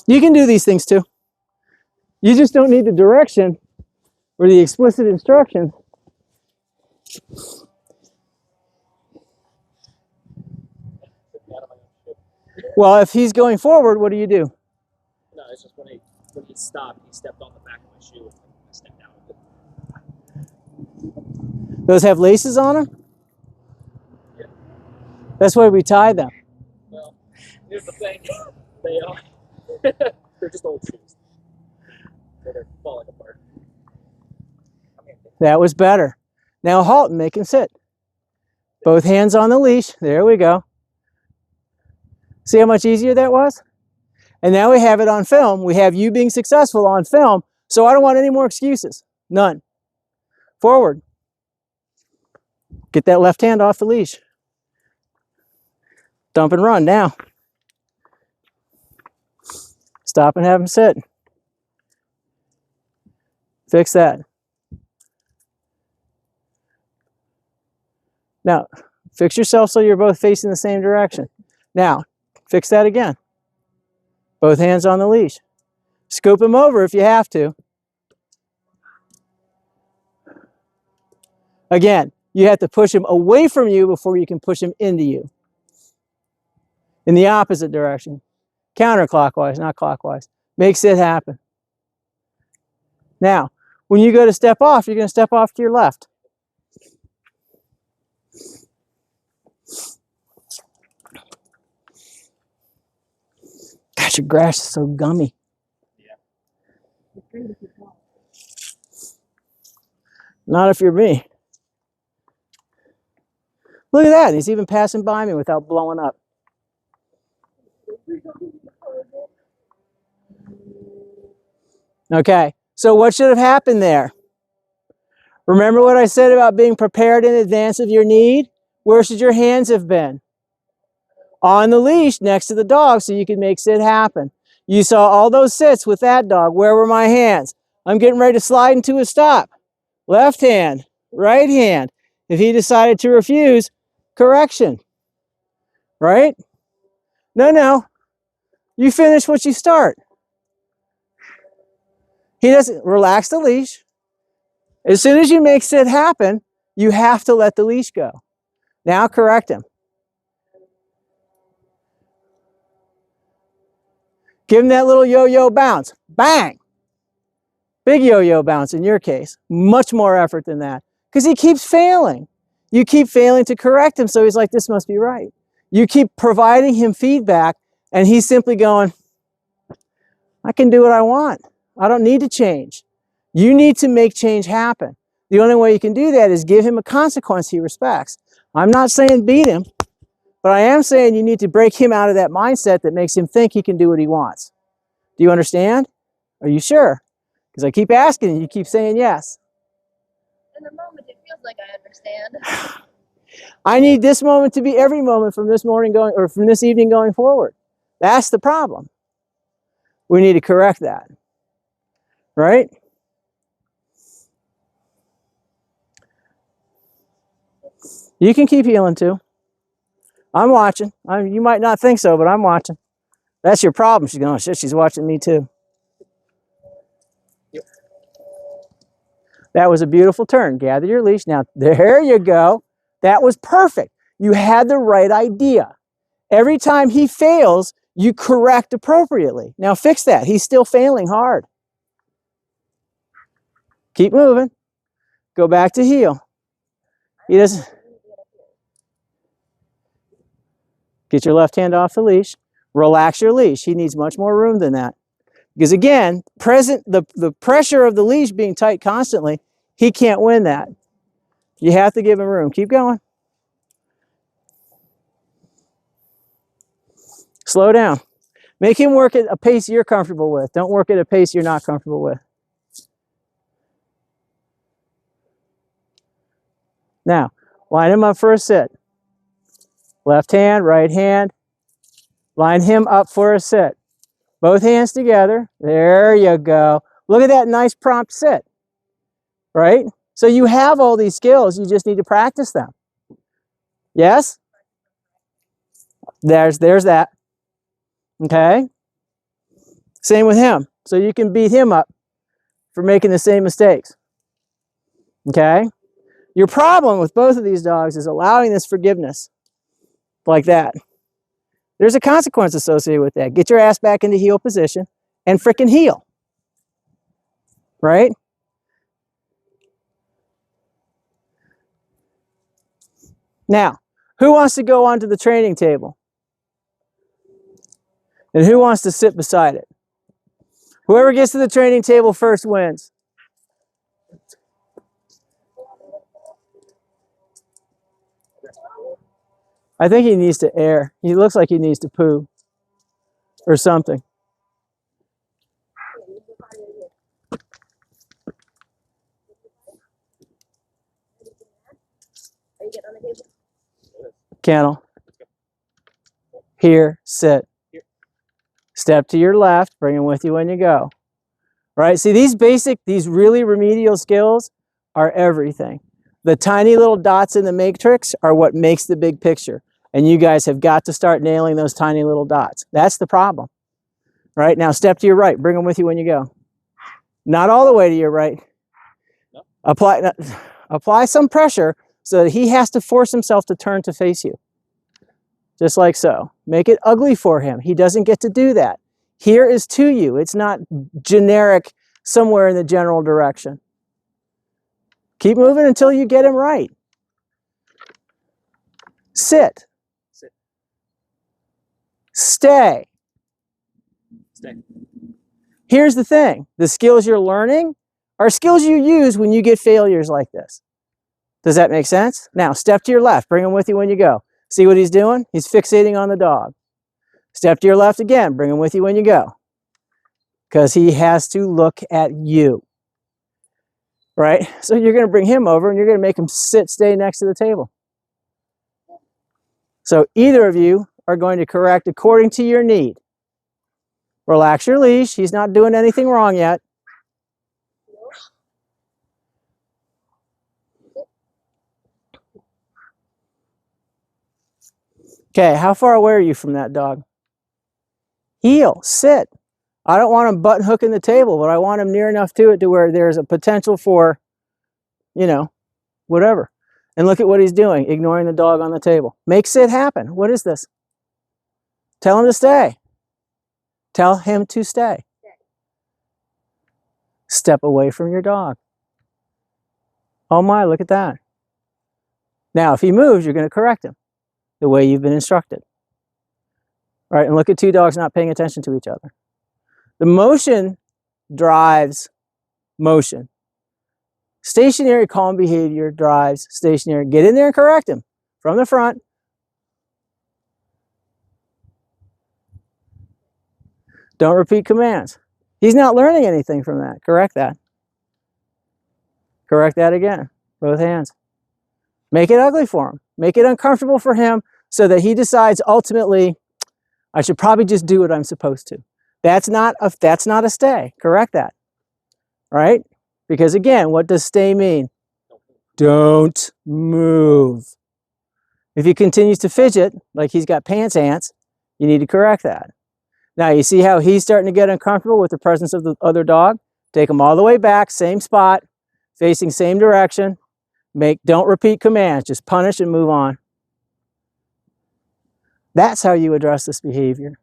You can do these things too. You just don't need the direction or the explicit instructions. Well, if he's going forward, what do you do? No, it's just when he stopped, he stepped on the back of my shoe and I stepped out of it. Those have laces on them? Yeah. That's why we tie them. Well, here's the thing. They're just old shoes. So they're falling apart. That was better. Now halt and make him sit. Both hands on the leash. There we go. See how much easier that was? And now we have it on film. We have you being successful on film. So I don't want any more excuses. None. Forward. Get that left hand off the leash. Dump and run now. Stop and have him sit. Fix that. Now, fix yourself so you're both facing the same direction. Now, fix that again. Both hands on the leash. Scoop him over if you have to. Again, you have to push him away from you before you can push him into you. In the opposite direction. Counterclockwise, not clockwise. Makes it happen. Now, when you go to step off, you're going to step off to your left. Gosh, your grass is so gummy. Yeah. Not if you're me. Look at that. He's even passing by me without blowing up. Okay, so what should have happened there? Remember what I said about being prepared in advance of your need? Where should your hands have been? On the leash next to the dog so you could make sit happen. You saw all those sits with that dog. Where were my hands? I'm getting ready to slide into a stop. Left hand, right hand. If he decided to refuse, correction. Right? No. You finish what you start. He doesn't relax the leash. As soon as you make sit happen, you have to let the leash go. Now correct him. Give him that little yo-yo bounce. Bang! Big yo-yo bounce in your case. Much more effort than that. Because he keeps failing. You keep failing to correct him, so he's like, this must be right. You keep providing him feedback, and he's simply going, I can do what I want. I don't need to change. You need to make change happen. The only way you can do that is give him a consequence he respects. I'm not saying beat him, but I am saying you need to break him out of that mindset that makes him think he can do what he wants. Do you understand? Are you sure? Because I keep asking and you keep saying yes. In the moment, it feels like I understand. I need this moment to be every moment from this morning going, or from this evening going forward. That's the problem. We need to correct that. Right? You can keep healing too. I'm watching. You might not think so, but I'm watching. That's your problem. She's going, oh shit, she's watching me too. Yep. That was a beautiful turn. Gather your leash. Now, there you go. That was perfect. You had the right idea. Every time he fails, you correct appropriately. Now fix that. He's still failing hard. Keep moving. Go back to heel. He doesn't. Get your left hand off the leash. Relax your leash. He needs much more room than that. Because again, the pressure of the leash being tight constantly, he can't win that. You have to give him room. Keep going. Slow down. Make him work at a pace you're comfortable with. Don't work at a pace you're not comfortable with. Now, line him up for a sit. Left hand, right hand. Line him up for a sit. Both hands together. There you go. Look at that nice prompt sit. Right? So you have all these skills. You just need to practice them. Yes? There's that. Okay? Same with him. So you can beat him up for making the same mistakes. Okay? Your problem with both of these dogs is allowing this forgiveness like that. There's a consequence associated with that. Get your ass back into heel position and frickin' heel. Right? Now, who wants to go onto the training table? And who wants to sit beside it? Whoever gets to the training table first wins. I think he needs to air. He looks like he needs to poo or something. Kennel. Here, sit. Step to your left, bring him with you when you go. Right? See, these really remedial skills are everything. The tiny little dots in the matrix are what makes the big picture. And you guys have got to start nailing those tiny little dots. That's the problem. Right? Now step to your right, bring him with you when you go. Not all the way to your right. No. Apply some pressure so that he has to force himself to turn to face you. Just like so. Make it ugly for him. He doesn't get to do that. Here is to you. It's not generic somewhere in the general direction. Keep moving until you get him right. Sit. Sit. Stay. Stay. Here's the thing. The skills you're learning are skills you use when you get failures like this. Does that make sense? Now, step to your left. Bring him with you when you go. See what he's doing? He's fixating on the dog. Step to your left again. Bring him with you when you go. Because he has to look at you. Right? So you're going to bring him over and you're going to make him stay next to the table. So either of you are going to correct according to your need. Relax your leash. He's not doing anything wrong yet. Okay, how far away are you from that dog? Heel, sit. I don't want him butt hooking the table, but I want him near enough to it to where there's a potential for, you know, whatever. And look at what he's doing, ignoring the dog on the table. Make sit happen. What is this? Tell him to stay. Tell him to stay. Step away from your dog. Oh my, look at that. Now, if he moves, you're going to correct him the way you've been instructed. All right, and look at two dogs not paying attention to each other. The motion drives motion. Stationary calm behavior drives stationary. Get in there and correct him from the front. Don't repeat commands. He's not learning anything from that. Correct that. Correct that again. Both hands. Make it ugly for him. Make it uncomfortable for him so that he decides ultimately, I should probably just do what I'm supposed to. That's not a stay. Correct that. Right? Because again, what does stay mean? Don't move. If he continues to fidget, like he's got pants ants, you need to correct that. Now, you see how he's starting to get uncomfortable with the presence of the other dog? Take him all the way back, same spot, facing same direction. Don't repeat commands, just punish and move on. That's how you address this behavior.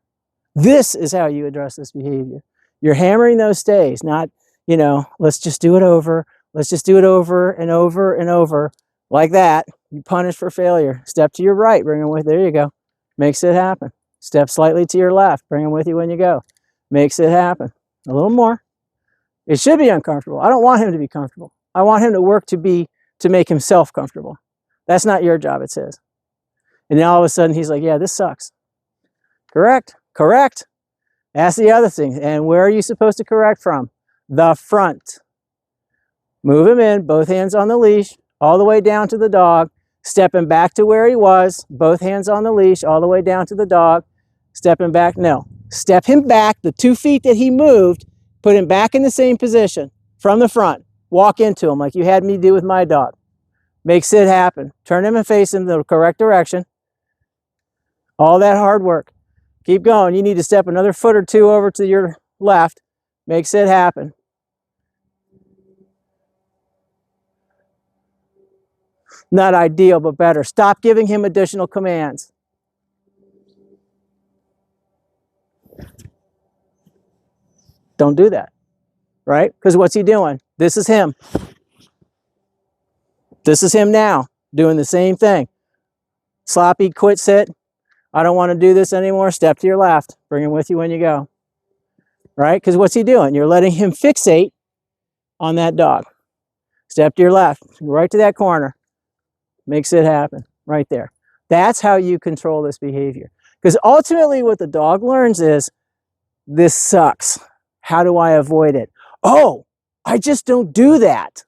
This is how you address this behavior. You're hammering those stays, not, you know, let's just do it over. Let's just do it over and over and over. Like that, you punish for failure. Step to your right, bring him with, there you go. Makes it happen. Step slightly to your left, bring him with you when you go. Makes it happen. A little more. It should be uncomfortable. I don't want him to be comfortable. I want him to work to make himself comfortable. That's not your job, it's his. And then all of a sudden he's like, yeah, this sucks. Correct, correct. That's the other thing. And where are you supposed to correct from? The front. Move him in, both hands on the leash, all the way down to the dog. Stepping back to where he was, both hands on the leash, all the way down to the dog. Stepping back, no. Step him back, the 2 feet that he moved, put him back in the same position from the front. Walk into him like you had me do with my dog. Make sit happen. Turn him and face him the correct direction. All that hard work. Keep going. You need to step another foot or two over to your left, makes it happen. Not ideal, but better. Stop giving him additional commands. Don't do that, right? Because what's he doing? This is him. This is him now, doing the same thing. Sloppy, quit, sit. I don't want to do this anymore. Step to your left. Bring him with you when you go. Right? Because what's he doing? You're letting him fixate on that dog. Step to your left. Right to that corner. Makes it happen. Right there. That's how you control this behavior. Because ultimately what the dog learns is, this sucks. How do I avoid it? Oh, I just don't do that.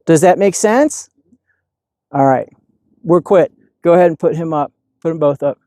Does that make sense? All right. We're quit. Go ahead and put him up. Put them both up.